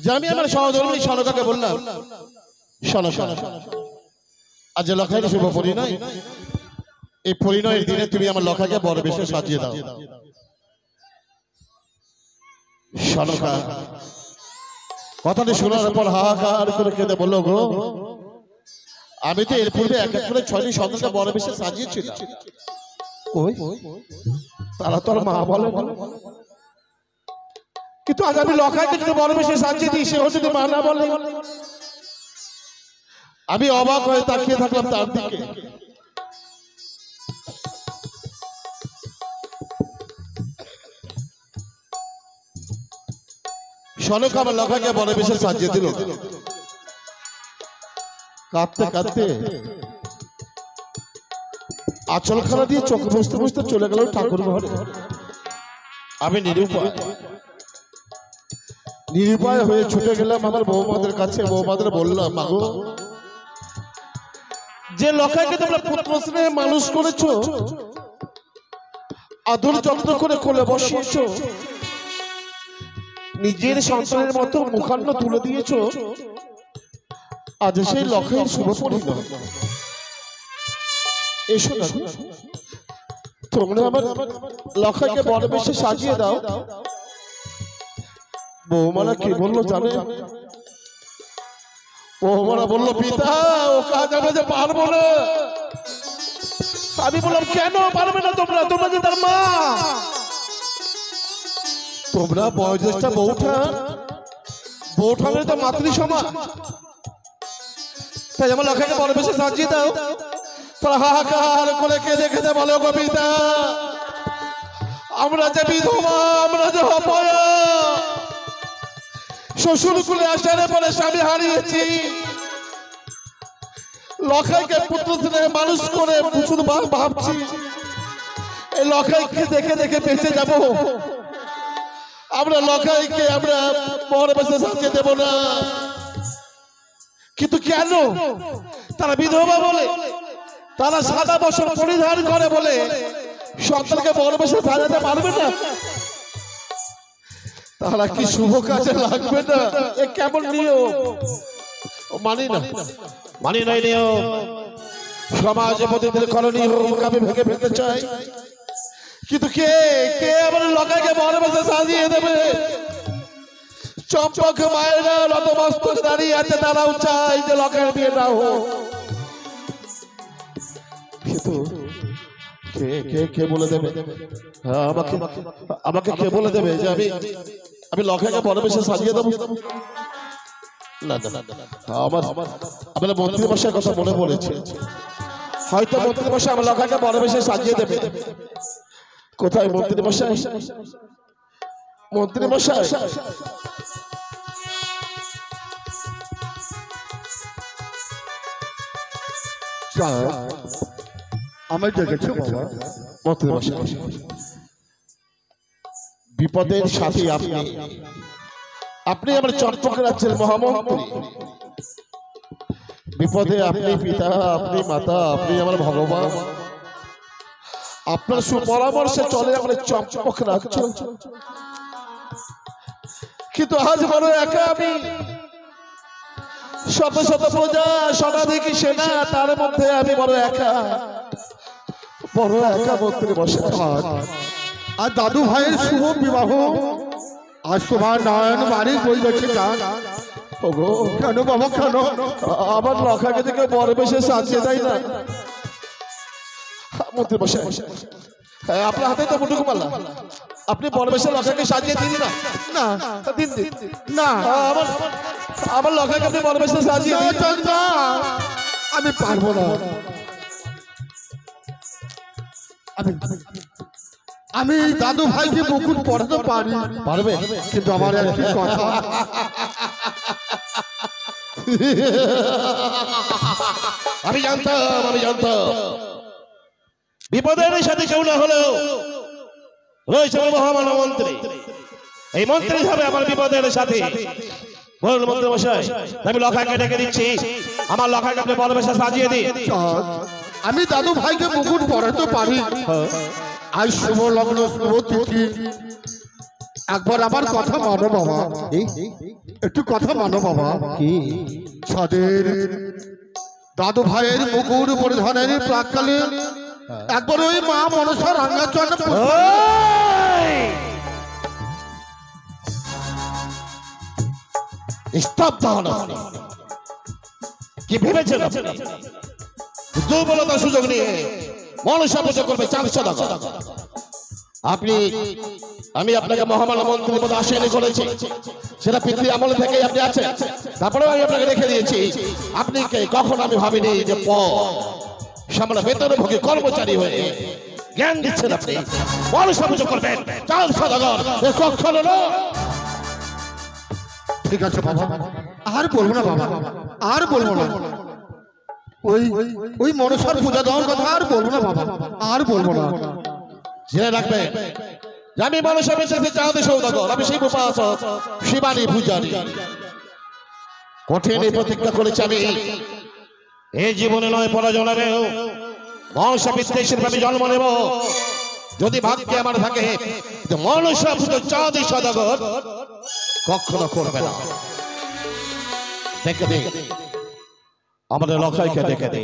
যে আমি আমার সহধর্মী সনকাকে বললাম, সনকা আজ লখাইয়ের শুভ পরিণয়, এই পরিণয়ের দিনে তুমি আমার লখাকে বড় বেশে সাজিয়ে দাও। সনকা কথাটি শোনার পর হাহাকার করে কেঁদে বললো, গো আমি তো এর পূর্বে এক এক করে 6টি সন্তানকে বড় বেশে সাজিয়েছিলাম, ওই তারা তোর মা বলে, কিন্তু আজ আমি লখাইকে যদি বড় বেশে সাজিয়ে দিই, সেও যদি মা না বলে। আমি অবাক হয়ে তাকিয়ে থাকলাম তার দিকে। সনকা আমার লখাইকে বড় বেশে সাজিয়ে দিল। কাঁদতে কাঁদতে আঁচলখানা দিয়ে চোখ বুঝতে বুঝতে চলে গেল ঠাকুর ঘরে। আমি নিরুপায় হয়ে ছুটে গেলাম আমার বৌমাদের কাছে। বৌমাদের বললাম, মাগো, যে লখাইকে তোমরা পুত্র স্নেহে মানুষ করেছো, আদর যত্ন করে কোলে বসিয়েছো, নিজের সন্তানের মতো মুখান্ন তুলে দিয়েছো, আজ সেই লখাইয়ের শুভ পরিণয়। এসো না, তোমরা আমার লখাইকে বড় বেশে সাজিয়ে দাও। বৌমারা কি বললো জানে? বৌমারা বললো, পিতা ও কাজ আমরা যে পারবো না। আমি বললাম, কেন পারবে না তোমরা? তোমরা যে তার মা, তোমরা বয়োজ্যেষ্ঠ বৌঠানের তো মাতৃ সমান, তাই আমার লখাইকে বড় বেশে সাজিয়ে দাও। তারা হাহাকার করে কেঁদে কেঁদে বলে, গো পিতা, আমরা যে বিধবা, আমরা যে অপয়া, শ্বশুর কুলে আসার পরে স্বামী হারিয়েছি, লখাইকে পুত্র স্নেহে মানুষ করে শুধু ভাবছি এই লখাইকে দেখে দেখে বেঁচে যাব। আমরা লখাইকে আমরা বড় বেশে সাজিয়ে দেব না। কিন্তু কেন? তারা বিধবা বলে, তারা সাদা বস্ত্র পরিধান করে বলে সন্তানকে বড় বেশে সাজাতে পারবে না। তারা কি শুভ কাজে লাগবে না? এ কেমন নিয়ম? মানি না, মানি নাই নিয়ম। সমাজে প্রতিদিন করণীয় হোক আমি ভেঙে ফেলতে চাই, কিন্তু কে কে আমার লখাইকে বড় বেশে সাজিয়ে দেবে? চম্পক মায়েরা রতমস্তক দাঁড়িয়ে আছে, তারাও চাই যে লখাইয়ের বিয়ে না হোক। কিন্তু কে বলে দেবে? আমাকে কে বলে দেবে যে আমি লখাইকে বড় বেশে সাজিয়ে দেবো? না, আমার মন্ত্রী মশাইয়ের কথা মনে পড়েছে। হয়তো মন্ত্রী মশাই আমার লখাইকে বড় বেশে সাজিয়ে দেবে। কোথায় মন্ত্রী মশাই? মন্ত্রী মশাই, আমি দেখেছি বাবা। মন্ত্রী মশাই, বিপদের সাথে আপনি আমার চম্পক রাজ্যের মহামন্ত্রী। বিপদে আপনি পিতা, আপনি মাতা, আপনি আমার ভগবান। আপনার সুপরামর্শে চলে আমার চম্পক রাজ্য। কিন্তু আজ বড় একা আমি, শত শত প্রজা, শতাধিক সেনা, তার মধ্যে আমি বড় একা মন্ত্রী মশাই। আর দাদু ভাইয়ের শুভ বিবাহ, আজ তোমার নয়ন বাড়ি বই দেখে যান। ওগো, কেন বাবা, কেন? আমার লখাইকে থেকে বড় বেশে সাজিয়ে দেয় না মন্ত্রী মশাই? আপনার হাতে তো মুটুকু মালা, আপনি বড় বেশে লখাইকে সাজিয়ে দিন না। না, দিন না, আমার লখাইকে আপনি বড় বেশে সাজিয়ে দিন। আমি পারবো না। আমি দাদু ভাইকে মুকুট পরাতে পারি, পারবে, কিন্তু আমার একটি কথা। আমি জানতাম বিপদের সাথে কেউ না হলেও রয়েছে আমার মহামানব মন্ত্রী। এই মন্ত্রী হবে আমার বিপদের সাথে। বলুন মন্ত্রী মশাই, আমি লখাইকে ডেকে দিচ্ছি, আমার লখাইকে আপনি বড় বেশে সাজিয়ে দিন। আমি দাদু ভাইকে মুকুট পরাতে পারি। আজ শুভ লগ্ন, শুভ তিথি, একবার আমার কথা মানো বাবা, একটু কথা মানো বাবা। কি সাদের দাদু ভাইয়ের মুকুর পরিধানের প্রাককালে একবার ওই মা মনসা রাঙ্গাচরণ স্তব্ধ হন। কি ভেবেছেন আপনি দুর্বলতার সুযোগ নিয়ে মনসা পুজো করবে 400 টাকা? আমি আপনাকে মহামান্য মন্ত্রীর পদে আসেনি করেছি, সেটা পিতৃ আমল থেকে আপনি আছেন, তারপরেও আমি আপনাকে রেখে দিয়েছি। আপনি কে কখন আমি ভাবিনি যে সামনে বেতনভোগী কর্মচারী হয়ে জ্ঞান দিচ্ছেন আপনি মনসা পুজো করবেন 400 টাকা। কখনো না। ঠিক আছে বাবা, আর বলবো না বাবা, আর বলবো না। ওই ওই মনসার পূজা দেওয়ার কথা আর বলবো না বাবা, আর বলবো না। জেনে রাখবেন যে আমি মনসা বেঁচেছি চাঁদে সৌদাগর, আমি শিব উপাসক, শিবানী পূজারী। কঠিন প্রতিজ্ঞা করেছি আমি এই জীবনে নয় পরজন্মেও মনসা বিদ্বেষের আমি জন্ম নেব। যদি ভাগ্যে আমার থাকে মনসা পুজো চাঁদে সৌদাগর কখনো করবে না। দেখে দে আমাদের লখাইকে দেখে দে।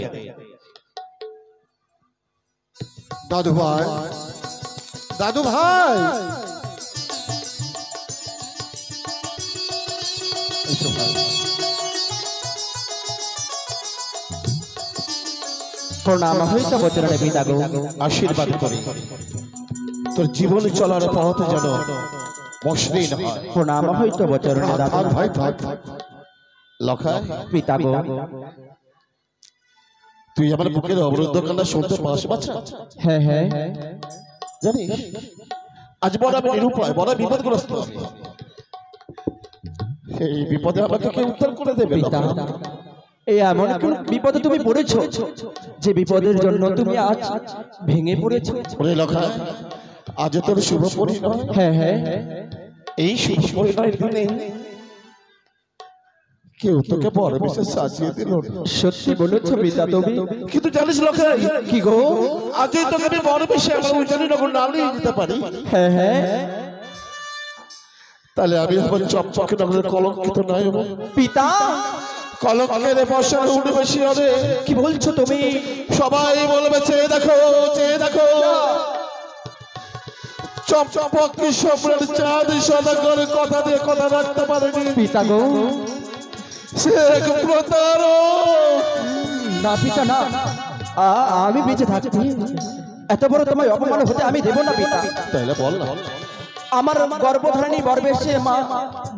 দাদু ভাই, দাদু ভাই, প্রণাম হইত বচরণে পিতা গো। আশীর্বাদ করি তোর জীবন চলার পথ যেন মসৃণ হয়। প্রণাম হইত বচরণে থাক দাদু ভাই থাক। লখাই পিতা গো। তুই আমার বুকের অবরুদ্ধ কান্না শুনতে পাস বাচ্চা? হ্যাঁ হ্যাঁ জানিস আজ বড় আমি নিরুপায়, বড় বিপদগ্রস্ত। এই বিপদে আমাকে কে উদ্ধার করে দেবে? পিতা, এই এমন কোন বিপদে তুমি পড়েছো যে বিপদের জন্য তুমি আজ ভেঙে পড়েছো? ওরে লখাই, আজ তোর শুভ পরিণয়। হ্যাঁ হ্যাঁ এই শুভ পরিণয়ের দিনে কেউ তোকে বড় বিশেষ সাজিয়ে দিল না। সত্যি বলেছো পিতা তুমি। কিন্তু জানিস লখাই, কি গো? আজই তোকে আমি বড় বেশি আমার উজানি নগর না নিয়ে দিতে পারি, হ্যাঁ হ্যাঁ তাহলে আমি আমার চকচকে নগরের কলঙ্কিত নয় হবো। পিতা, কলঙ্কের বর্ষার উঠে বেশি হবে। কি বলছো তুমি? সবাই বলবে চেয়ে দেখো, চেয়ে দেখো, চম্পক কি সম্রাট চাঁদ সদাগর কথা দিয়ে কথা রাখতে পারেনি। পিতা গো, সে এক প্রতারক। না পিতা না, আমি বেঁচে থাকতে এত বড় তোমায় অপমান হতে আমি দেব না পিতা। তাহলে বল না, আমার গর্ভধারণী বরবেশে মা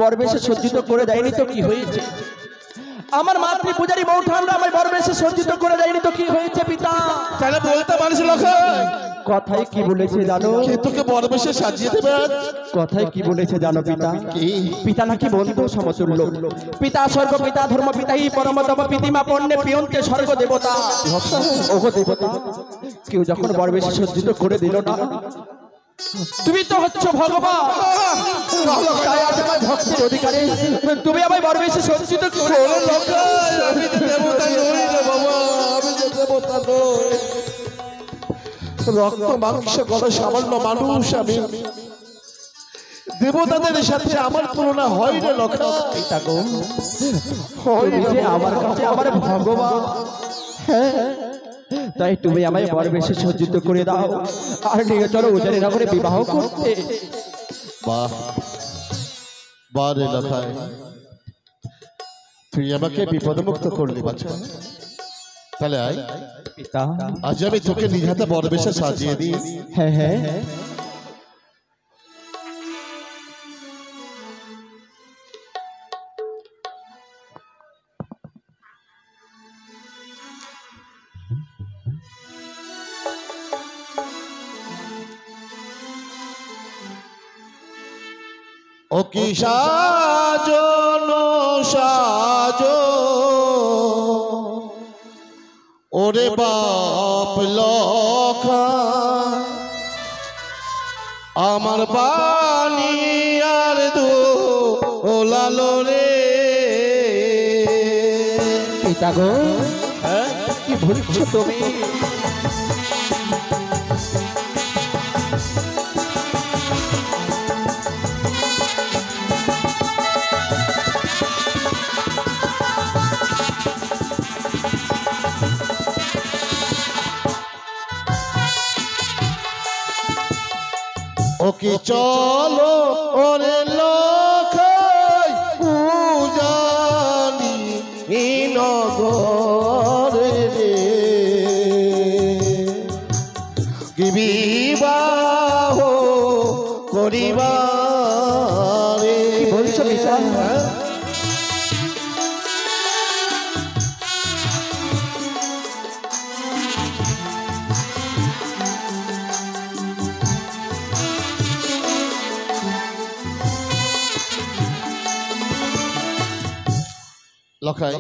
বরবেশে সজ্জিত করে দেয়নি তো কি হয়েছে? আমার মাতৃ পূজারী বৌঠানরা আমার বরবেশে সজ্জিত করে দেয়নি তো কি হয়েছে পিতা? তাহলে বলতে পারিস লখাই, কথায় কি বলেছে জানো? কে তোকে বড় বেশি সাজিয়ে দেবে? কথায় কি বলেছে জানো পিতা? পিতা নাকি বন্ধু সমতুল্য। পিতা স্বর্গ, পিতা ধর্ম, পিতাই পরমতম, পিতিমা পণ্যে পিয়ন্তে স্বর্গ দেবতা। ওগো দেবতা, কেউ যখন বরবেশে সজ্জিত করে দিল না, তুমি তো হচ্ছ ভগবান। তাই আজ আমার ভক্তের অধিকারে তুমি আমায় বরবেশে সজ্জিত করে আমি যে দেবতা নই রে বাবা, আমি যে দেবতা নই, রক্ত মাংস গড়া সামান্য মানুষ আমি। দেবতাদের সাথে আমার তুলনা হয় রে লখা। পিতা গো, তুমি যে আমার কাছে আমার ভগবান। হ্যাঁ, তাই তুমি আমায় বরবেশে সজ্জিত করে দাও আর নিয়ে চলো উজানি নগরে বিবাহ করতে। বাহ বাহ রে লখাই, তুই আমাকে বিপদমুক্ত করলি বাচ্চা। তাহলে আয়, পিতা, আজ আমি তোকে নিজ হাতে বড় বেশে সাজিয়ে দিই। হ্যাঁ হ্যাঁ ও কি সাজন সাজো ওরে বাপ লখা, আমার বাণী আর দোলালো রে। পিতা গো, কি বলছো তুমি? ও কি চলো ওরে লখাই পূজানি নগরে রে কি বিবাহ করিবারে বলছো বিশাল লখাই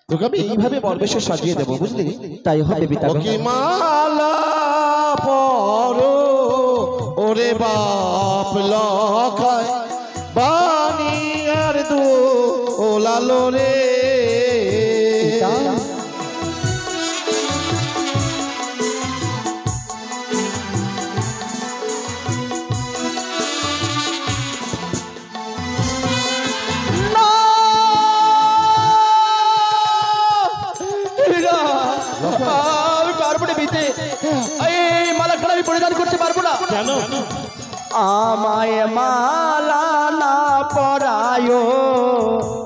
তোকে আমি এইভাবে বরবেশে সাজিয়ে দেবো বুঝলি তাই হবে পিতা ও কি মালা পরো ওরে বাপ লখাই বানি আর দু ওলালো রে আমি পারবো না বিতে এই মালা খানা আমি পরিধান করতে পারবো না কেন আমায় মালা না পরায়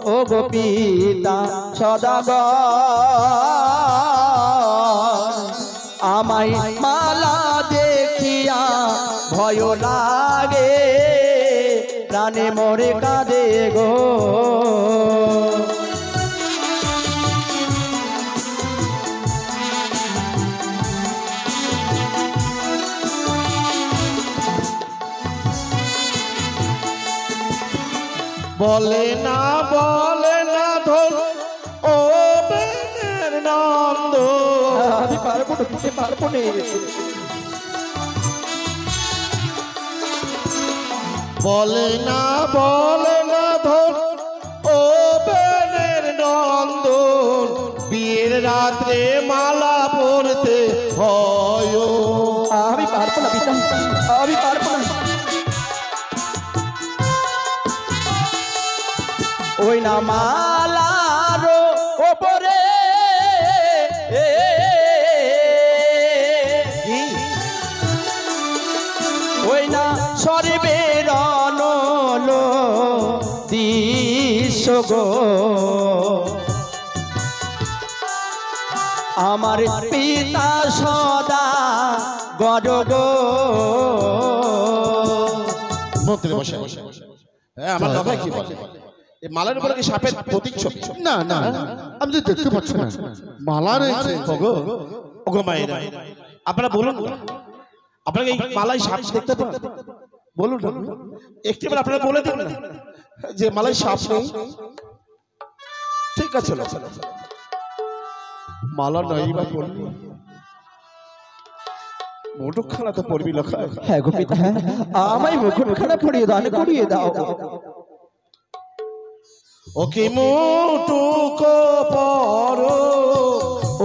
ও গো পিতা সদাগর আমায় মালা দেখিয়া ভয় লাগে প্রাণে মরে কাঁদে গো বলে না ধর ও বেনের নন্দ আমি পারবো না দিতে পারবো না বলে না ধর ও বেনের নন্দ বিয়ের রাত্রে মালা পরতে হয় আমি পারবো না পিতা আমি পারবো না ওই না মালারো ওপরে ওই না সর্বের অনলো দৃশ্য গো আমার পিতা সদা গড় গো মন্ত্রী বসে হ্যাঁ আমার লখাই কি বলে এই মালার উপরে কি সাপের প্রতিচ্ছবি না না আমি তো দেখতে পাচ্ছি না মালা রয়েছে ওগো ওগো মায়েরা আপনারা বলুন আপনারা এই মালাই সাপ দেখতে পান বলুন একটিবার আপনারা বলে দিন না যে মালাই সাপ নেই ঠিক আছে মালা নাই বা পড়লি মুঠোখানা তো পড়বি লখাই হ্যাঁ গো পিতা হ্যাঁ আমায় মুখখানা পড়িয়ে দান করিয়ে দাও ও কি মুটুকো পরো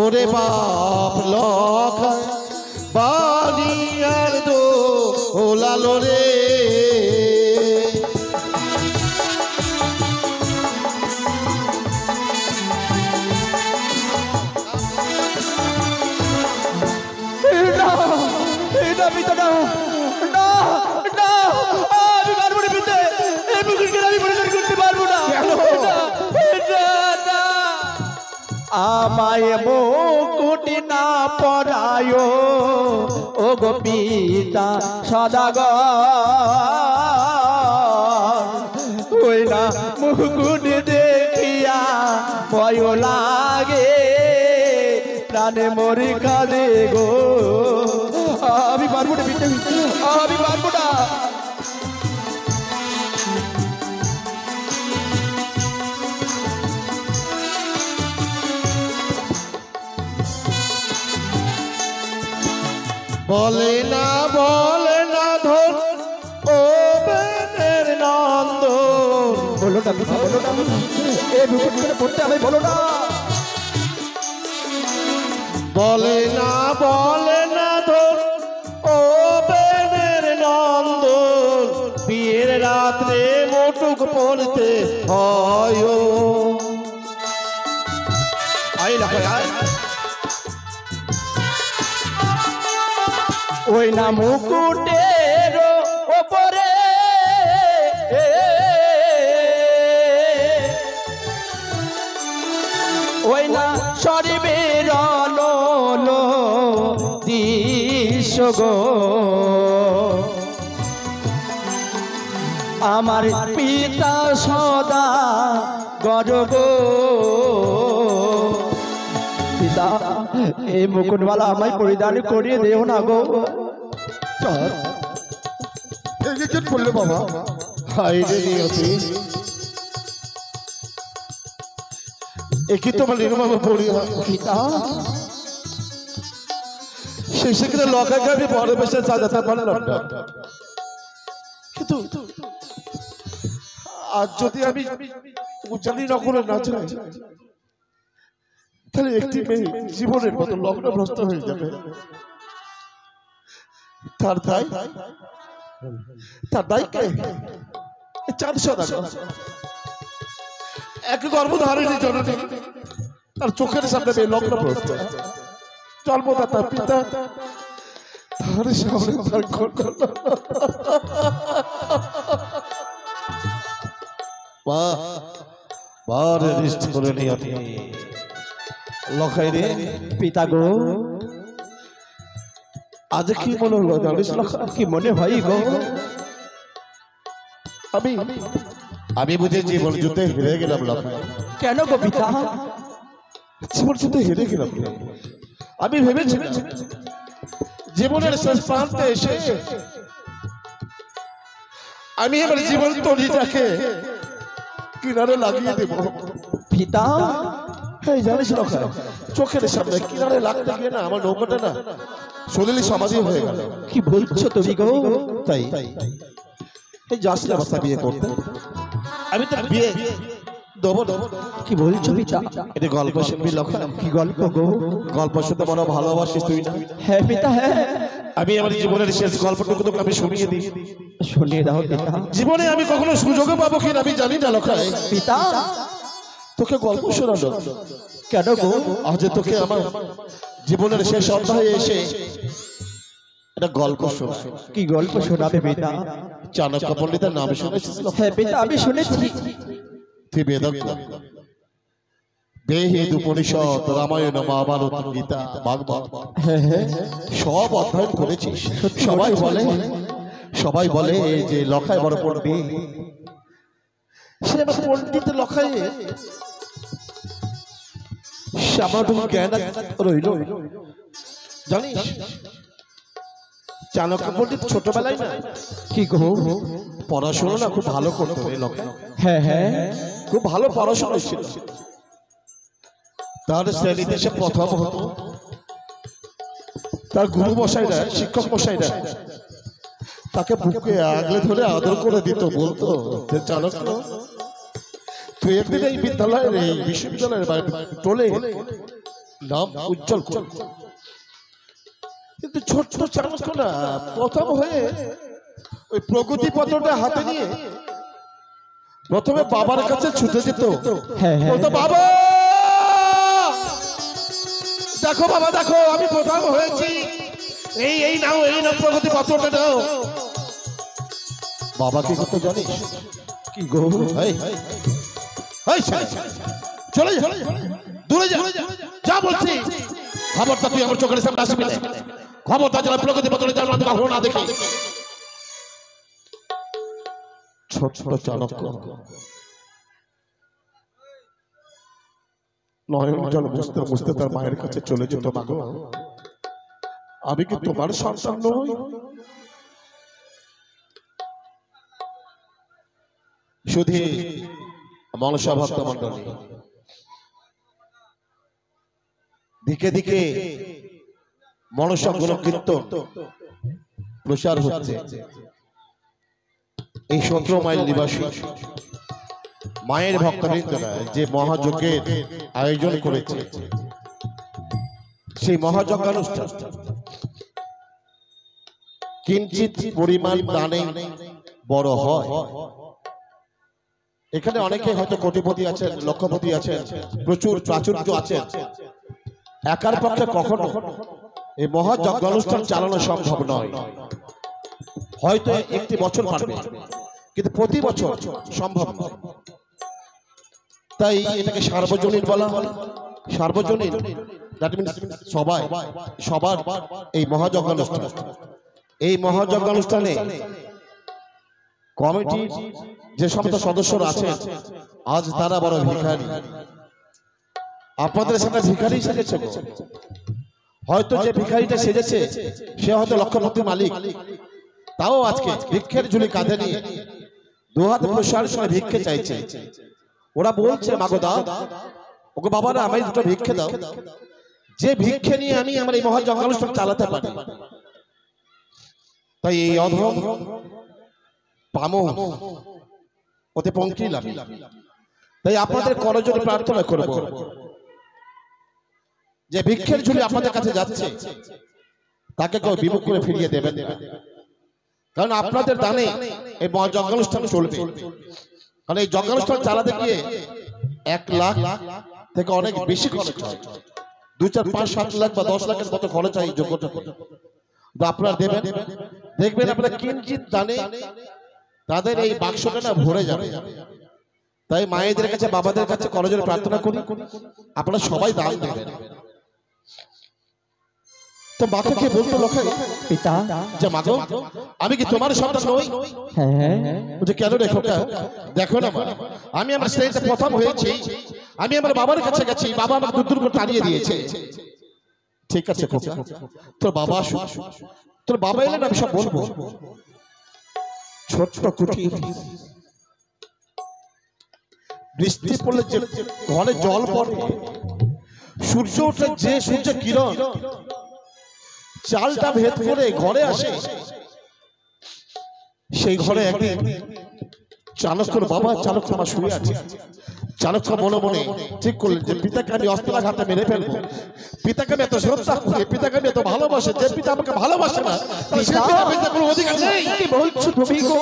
ওরে বাপ লখাই বাড়ি আর দো ওলালো রে এটা পিতা না না না আমি পারবো না পিতা এই মুখকে আমি পরিধান করতে পারবো না আমায় মুকুট না পরায় ও গো পিতা সদাগর ওই না মুকুট দেখিয়া ভয় লাগে প্রাণে মরে কাঁদে গো আমি পারবো না পিতা আমি পারবো না বলে না ধর ও বেনের নন্দ বলো না পিতা বলো না এই মুকুট করে পড়তে হবে বলো না বলে না ধর ও বেনের নন্দ বিয়ের রাত্রে মুটুক পড়তে হয় আই লখাই ওই না মুকুটের সর্বের অনলো দৃশ্য গো আমার পিতা সদা গর্ব পিতা এই মুকুটমালা আমায় পরিধান করিয়ে দেও না গো বললে বাবা হাই রে নিয়তি একই তোমার নির্মম পড়িয়া পিতা শেষে কিন্তু লকাকে আমি বড় বেশে সাজাতে পারলাম না কিন্তু আজ যদি আমি উজানি নগরে না যাই তাহলে একটি মেয়ে জীবনের মতো লগ্নভ্রষ্ট হয়ে যাবে তার দায় কে চাঁদ সদাগর এক গর্ভধারিণী জননী তার চোখের সামনে মেয়ে লগ্নভ্রষ্ট জন্মদাতা পিতা তার সামনে তার লখাই রে পিতা গো আজ কি মনে হলো জানিস কি মনে হয় গো আমি বুঝে জীবন যুদ্ধে হেরে গেলাম লখাই কেন গো পিতা জীবন যুদ্ধে হেরে গেলাম আমি ভেবেছিলাম জীবনের শেষ প্রান্তে এসে আমি আমার জীবন তলিটাকে কিনারে লাগিয়ে দেব পিতা এই জানিস লখাই চোখের সামনে কিনারে লাগতে গিয়ে না আমার নৌকাটা না শরীরে সমাধি হয়ে গেল কি বলছো তুমি গো তাই এই যাস না বাসা বিয়ে করতে আমি তো বিয়ে দেবো কি বলছো পিতা এটা গল্প শুনবি লখাই কি গল্প গো গল্প শুনতে বড় ভালোবাসিস তুই না হ্যাঁ পিতা হ্যাঁ আমি আমার জীবনের শেষ গল্পটুকু তোকে আমি শুনিয়ে দিই শুনিয়ে দাও পিতা জীবনে আমি কখনো সুযোগও পাবো কিনা আমি জানি না লখাই পিতা তোকে গল্প শোনালো কেন গো আজ তোকে আমার জীবনের শেষ অধ্যায়ে এসে একটা গল্প শোনা কি গল্প শোনাবে পিতা চাণক্য পণ্ডিতের নাম শুনেছিস হ্যাঁ পিতা আমি শুনেছি তুই বেদজ্ঞ বেদ উপনিষদ রামায়ণ মহাভারত গীতা ভাগবত হ্যাঁ হ্যাঁ সব অধ্যয়ন করেছিস সবাই বলে যে লখাই বড় পণ্ডিত সে আবার পণ্ডিত লখাই সামান্য জ্ঞান রইল জানিস চাণক্য পণ্ডিত ছোটবেলায় না কি গো পড়াশোনা না খুব ভালো করতো এই লখাই হ্যাঁ হ্যাঁ খুব ভালো পড়াশোনা ছিল তার শ্রেণীতে সে প্রথম হতো তার গুরু মশাইরা শিক্ষক মশাইরা তাকে বুকে আগলে ধরে আদর করে দিত বলতো যে চাণক্য তুই একদিন এই বিদ্যালয়ের এই বিশ্ববিদ্যালয়ের টোলে নাম উজ্জ্বল কর কিন্তু ছোট্ট চাণক্য না প্রথম হয়ে ওই প্রগতি পত্রটা হাতে নিয়ে প্রথমে বাবার কাছে ছুটে যেত বলতো বাবা দেখো বাবা দেখো আমি প্রথম হয়েছি এই নাও প্রগতি পত্রটা নাও বাবা কি করতে জানিস কি গো চলে যা দূরে যা বলছি খবরটা তুই আমার চোখের সামনে আসবি না খবরটা যারা প্রগতি পত্রে যার নাম কখনো না দেখি ছোট চাণক্য নয়ন জল বুঝতে বুঝতে তার মায়ের কাছে চলে যেত মাগো আমি কি তোমার সন্তান নই শুধু মনসা ভক্ত মন্ডলী দিকে দিকে মনসা গুণকীর্তন প্রচার হচ্ছে এই 17 মাইল নিবাসী মায়ের ভক্তবৃন্দরা যে মহাযজ্ঞের আয়োজন করেছে সেই মহাযজ্ঞানুষ্ঠান কিঞ্চিত পরিমাণ দানে বড় হয় এখানে অনেকে হয়তো কোটিপতি আছেন লক্ষপতি আছেন প্রচুর প্রাচুর্য আছেন একার পক্ষে কখনো এই মহাযজ্ঞানুষ্ঠান চালানো সম্ভব নয় হয়তো একটি বছর পারবে কিন্তু প্রতি বছর সম্ভব নয় তাই এটাকে সার্বজনীন বলা হয় সার্বজনীন, দ্যাট মিন্স সবার এই মহাযজ্ঞ অনুষ্ঠান, এই মহাযজ্ঞ অনুষ্ঠানে কমিটির যে সমস্ত সদস্যরা আছেন আজ তারা বড় ভিখারি। আপনাদের সামনে ভিখারি সেজেছে, হয়তো যে ভিখারিটা সেজেছে সে হয়তো লক্ষপতি মালিক, তাও আজকে ভিক্ষের ঝুলি কাঁধে নিয়ে দুহাত প্রসারের সঙ্গে ভিক্ষে চাইছে। ওরা বলছে মাগো দাও, ওকে বাবারা আমায় দুটো ভিক্ষে দাও, যে ভিক্ষে নিয়ে আমি আমার এই মহাযজ্ঞ অনুষ্ঠান চালাতে পারি। তাই এই অধম পামো ওতে পঙ্কি লাগে। তাই আপনাদের করজোড়ে প্রার্থনা করব যে ভিক্ষের ঝুলি আপনাদের কাছে যাচ্ছে তাকে কেউ বিমুখ করে ফিরিয়ে দেবেন না, কারণ আপনাদের দানে এই মহাযজ্ঞ অনুষ্ঠান চলবে। কারণ এই যজ্ঞ অনুষ্ঠান চালাতে গিয়ে 1 লাখ থেকে অনেক বেশি খরচ হয়, 2, 4, 5, 7 লাখ বা 10 লাখের মতো খরচ হয় এই যজ্ঞটা। তো আপনারা দেবেন, দেখবেন আপনারা কিঞ্চিত দানে তাদের এই বাক্সটা না ভরে যাবে। তাই মায়েদের কাছে বাবাদের কাছে করজোড়ে প্রার্থনা করি আপনারা সবাই দান দেবেন। তো মাকে কে বলতো লক্ষ্য পিতা যে মাগো আমি কি তোমার সন্তান নই? হ্যাঁ বুঝে কেন রে খোকা, দেখো না মা, আমি আমার স্টেজে প্রথম হয়েছি, আমি আমার বাবার কাছে গেছি, বাবা আমাকে দূর দূর করে তাড়িয়ে দিয়েছে। ঠিক আছে খোকা, তোর বাবা তোর বাবা এলেন আমি সব বলবো। ছোট্ট কুটি বৃষ্টি পড়লে যে ঘরে জল পড়ে, সূর্য উঠলে যে সূর্য কিরণ চালটা ভেদ করে ঘরে আসে, সেই ঘরে একদিন চাণক্যর বাবা চাণক্য মা শুয়ে আছে। চাণক্য মনে মনে ঠিক করলেন যে পিতাকে আমি অস্ত্রাঘাতে মেরে ফেলবো। পিতাকে আমি এত শ্রদ্ধা করি, পিতাকে আমি এত ভালোবাসে, যে পিতা আমাকে ভালোবাসে না তার সে পিতার কোনো অধিকার নেই। কি বলছো তুমি গো?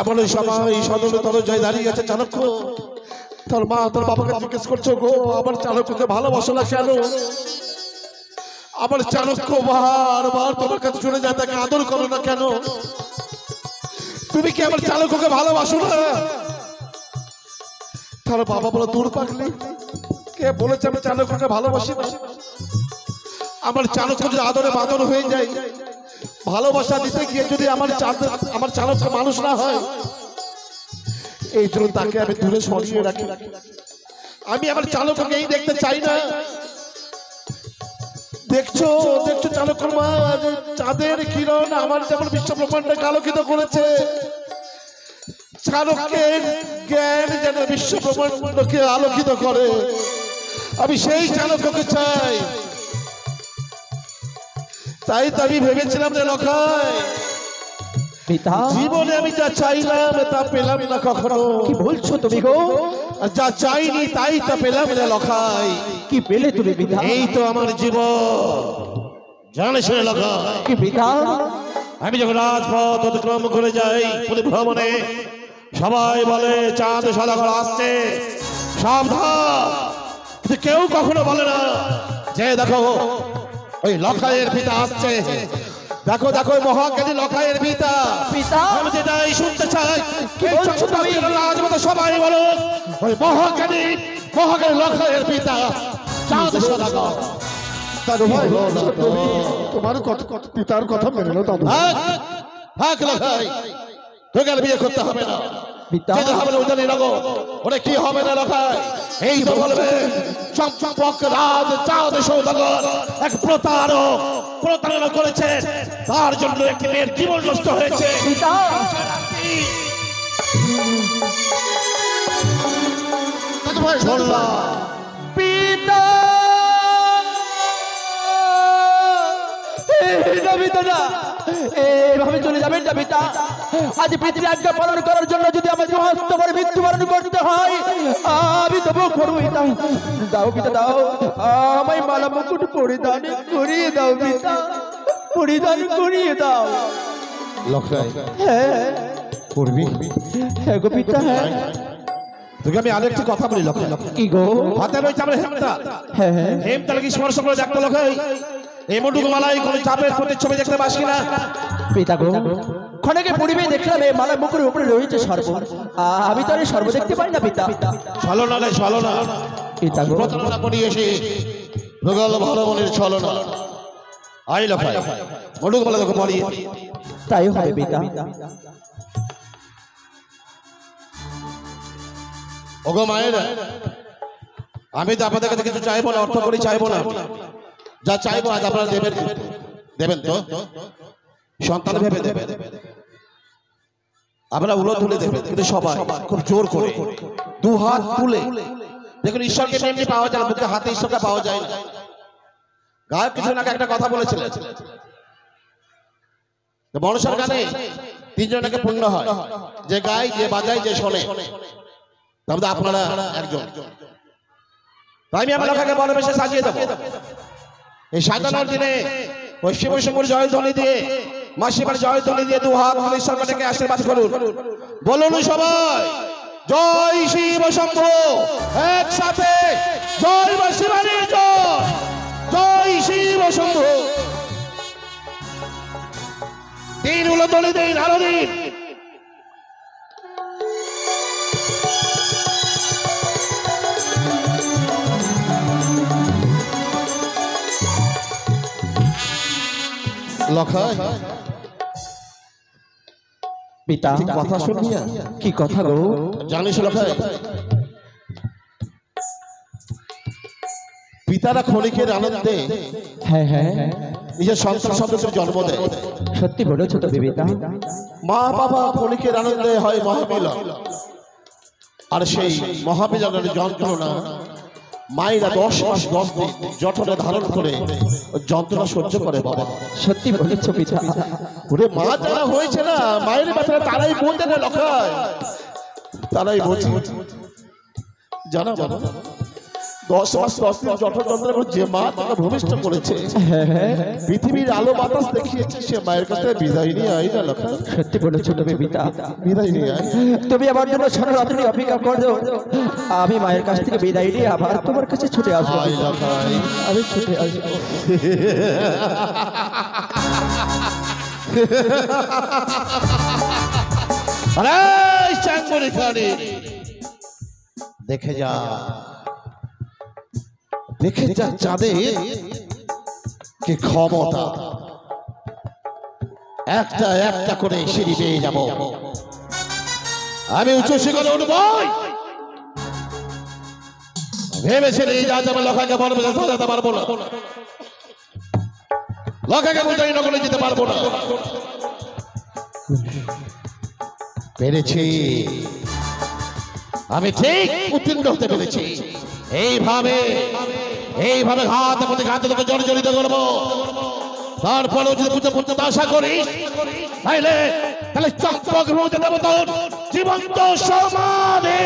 এমন এই সময় সদলে তরজয় দাঁড়িয়ে আছে চাণক্য। তোর মা তোর বাবাকে জিজ্ঞেস করছো গো আমার চাণক্যকে ভালোবাসো না কেন? আমার চাণক্য বারবার তোমার কাছে চলে যায়, তাকে আদর করো না কেন? তুমি কি আমার চাণক্যকে ভালোবাসো না? তার বাবা বলে দূর পাগলি, কে বলেছে আমি চাণক্যকে ভালোবাসি না? আমার চাণক্য যদি আদরে বাদর হয়ে যায়, ভালোবাসা দিতে গিয়ে যদি আমার চাণক্য মানুষ না হয়, এই জন্য তাকে আমি দূরে সরিয়ে রাখি। আমি আমার চাণক্যকে এই দেখতে চাই না। দেখছো দেখছো চাণক্যর মা, চাঁদের কিরণ আমার যেমন বিশ্ব ব্রহ্মাণ্ডকে আলোকিত করেছে, চাণক্যের জ্ঞান যেন বিশ্ব ব্রহ্মাণ্ডকে আলোকিত করে। আমি সেই চাণক্যকে চাই। তাই তো আমি ভেবেছিলাম যে লখাই পিতা জীবনে আমি যা চাইলাম তা পেলাম না কখনো। কি বলছো তুমি গো? আর যা চাইনি তাই তা পেলাম না লখাই। কি পেলে তুমি পিতা? এই তো আমার জীবন, জানিস না লখাই? কি পিতা? আমি যখন রাজপথ অতিক্রম করে যাই পরিভ্রমণে, সবাই বলে চাঁদ সদাগর আসছে, সাবধান। কিন্তু কেউ কখনো বলে না যে দেখো ওই লখাইয়ের পিতা আসছে, দেখো দেখো ওই মহাজ্ঞানী লখাইয়ের পিতা। পিতা আমি যেটাই শুনতে চাই, কি বলছো তুমি? রাজপথ সবাই বলো ওই মহাজ্ঞানী লখাইয়ের পিতা চাঁদ সদাগর। দাদু ভাই তোমার পিতার কথা মেনে নাও দাদু। থাক লখাই, তোকে আর বিয়ে করতে হবে না, পিতা যেতে হবে না উজানি নগর। ওরে কি হবে না লখাই, এই তো বলবে চম্পক রাজ চাঁদ সৌদাগর এক প্রতারণা করেছে, তার জন্য একটি মেয়ের জীবন নষ্ট হয়েছে। পিতা দাদু ভাই শুনলাম পিতা এইভাবে চলে যাবেন না পিতা। আজ পৃথিবী আজ্ঞা পালন করার জন্য যদি আমাকে হস্ত করে মৃত্যুবরণ করতে হয়, আমি তবু করবো। দাও পিতা দাও, আমায় মালা মুকুট পরিধান করিয়ে দাও পিতা, পরিধান করিয়ে দাও। লখাই হ্যাঁ করবি? হ্যাঁ গো পিতা। হ্যাঁ তোকে আমি আরেকটি কথা বলি লখাই। কি গো? হাতে রয়েছে আমার হেমতা, হ্যাঁ হ্যাঁ হেমতাকে কি স্পর্শ করে দেখতো লখাই? এই মুটুকু মালাই কোন চাপের প্রতিচ্ছবি দেখতে পাস কিনা? পিতা গো, ক্ষণেকে পূর্বে দেখলাম এই মালা মুকুরের উপরে রয়েছে সর্ব, আমি তো আর সর্ব দেখতে পাই না পিতা। ছলনা নাই ছলনা, পিতা গো প্রতারণা করিয়েছে ভূগোল ভালো মনের ছলনা আই লখাই মডুক বলে দেখো মারিয়ে তাই হবে পিতা। ওগো মায়েরা, আমি তো আপনাদের কাছে কিছু চাইবো না, অর্থ করি চাইবো না, যা চাইবো আজ আপনারা দেবেন। দেবেন তো? সন্তান ভেবে দেবেন, আপনারা উলো তুলে দেবেন, কিন্তু সবাই খুব জোর করে দু হাত তুলে। দেখুন ঈশ্বরকে এমনি পাওয়া যায় না, বুকে হাতে ঈশ্বরটা পাওয়া যায় না। গায়ক কিছু না একটা কথা বলেছিলেন, মনসার গানে তিনজনকে পূর্ণ হয়, যে গায়, যে বাজায়, যে শোনে। তবে আপনারা একজন, তাই আমি আমার লোককে ভালোবেসে সাজিয়ে দেবো। এই সাজানোর দিনে ওই শিবশম্ভুর জয়ধ্বনি দিয়ে, মাসিমার জয়ধ্বনি দিয়ে দু হাত ঈশ্বরকে আশীর্বাদ করুন। বলুন সবাই, জয় শিব শম্ভু, একসাথে জয় মা শিবানীর জয়, জয় শিব শম্ভু। তিন উলধ্বনি দিন, আরো দিন। লখাই পিতা কথা শুনি, কি কথা গো? জানিস লখাই, পিতারা ক্ষণিকের আনন্দে হ্যাঁ হ্যাঁ নিজের সন্তান সন্ততির জন্ম দেয়। সত্যি বলেছো তো পিতা। মা বাবা ক্ষণিকের আনন্দে হয় মহামিলন, আর সেই মহামিলনের যন্ত্রণা মায়েরা 10 মাস 10 দিন জঠরে ধারণ করে যন্ত্রণা সহ্য করে। বাবা সত্যি বলেছো পিতা। ওরে মা যারা হয়েছে না, মায়ের ব্যথাটা তারাই বোঝে না লখাই, তারাই বোঝে। জানা বাবা, 10 মাস 10 দিন জঠর যন্ত্রণা করে যে মা তাকে ভূমিষ্ঠ করেছে, পৃথিবীর আলো বাতাস দেখিয়েছে, সে মায়ের কাছে বিদায় নিয়ে আই না লখাই। সত্যি বলেছো তুমি পিতা, বিদায় নিয়ে আই। তুমি আমার জন্য সারা রাত্রি অপেক্ষা করো, আমি মায়ের কাছ থেকে বিদায় নিয়ে আবার তোমার কাছে ছুটে আসবো। আই লখাই, আমি ছুটে আসবো। আরে চাঙ্গুরি খানি, দেখে যা, দেখে যা চাঁদে কি ক্ষমতা। একটা একটা করে সিঁড়ি পেয়ে যাব, আমি উঁচু শিখরে উঠবই। ভেবেছিলি যা যাবে লখাকে বলবে, সাজাতে পারবো না, লখাকে বুঝাই নগরে যেতে পারবো না। পেরেছি, আমি ঠিক উত্তীর্ণ হতে পেরেছি। এইভাবে এইভাবে ঘাত প্রতি ঘাতে তোকে জর্জরিত করবো। তারপরেও যদি পুজো করতে আশা করিস, তাহলে চম্পক রোজ দেব তোর জীবন্ত সমাধি।